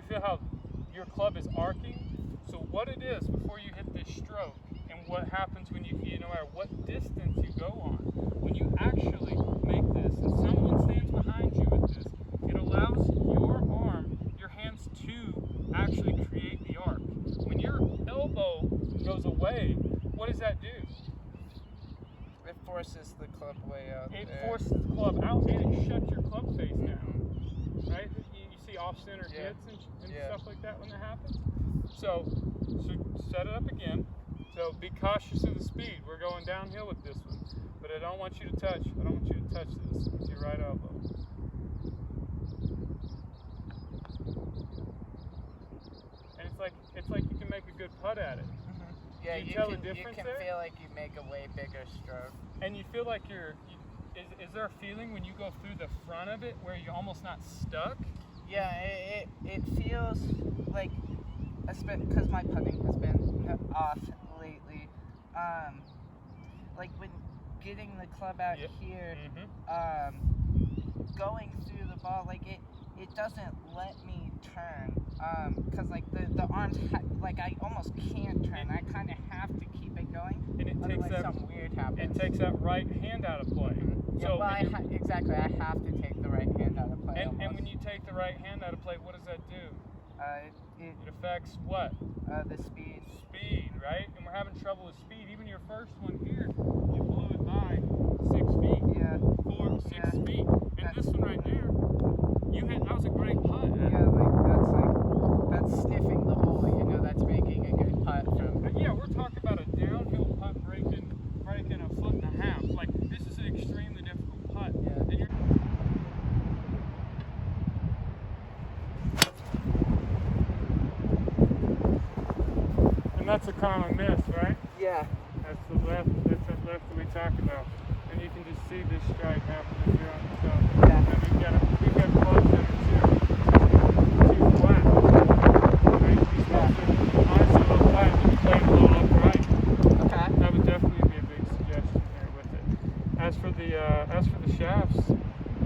feel how your club is arcing? So what it is before you hit this stroke, and what happens when no matter what distance you go on, when you actually make this, and someone stands behind you with this, it allows your arm, your hands to actually create the arc. When your elbow goes away, what does that do? It forces the club way out. It forces the club out, and it shuts your club face down. Right? You see off-center hits and stuff like that when that happens. So set it up again. So be cautious of the speed. We're going downhill with this one, but I don't want you to touch. I don't want you to touch this with your right elbow. And it's like you can make a good putt at it. Mm-hmm. Yeah, you can feel like you make a way bigger stroke. And you feel like is there a feeling when you go through the front of it where you're almost not stuck? Yeah, it feels like, because my putting has been off lately, like when getting the club out here, going through the ball, like it doesn't let me turn, because like the arms, like I almost can't turn. I kind of have to keep it going, and it otherwise takes something weird happens. It takes that right hand out of play. Yeah, So well, exactly, I have to take the right hand out of play. And when you take the right hand out of play, what does that do? It affects what? The speed. Speed, right? And we're having trouble with speed. Even your first one here, you blew it by 6 feet. Yeah. 6 feet. And this one right there, that was a great putt. Yeah, that's sniffing the hole, that's making a good putt from. Yeah, we're talking about a downhill putt breaking a foot and a half. Like, this is an extremely difficult putt. Yeah. And that's a common miss, right? Yeah. That's the left that we talked about. And you can just see this strike happening here on the top. Yeah. And we've got clubs that are too flat. Right? These clubs are honestly a little flat, but you play it a little upright. Okay. That would definitely be a big suggestion there with it. As for the shafts,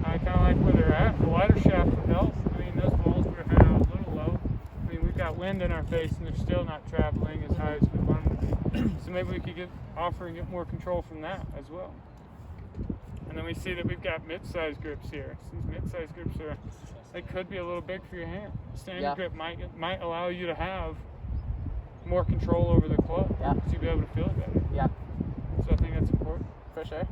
I kind of like where they're at. The wider shaft would help. I mean, those balls were headed out a little low. I mean, we've got wind in our face, and they're still not traveling as high as we want them to be. So maybe we could get more control from that as well. And then we see that we've got mid-size grips here. So these mid-size grips they could be a little big for your hand. Standard grip might allow you to have more control over the club. Yeah. So you'll be able to feel it better. Yeah. So I think that's important. For sure.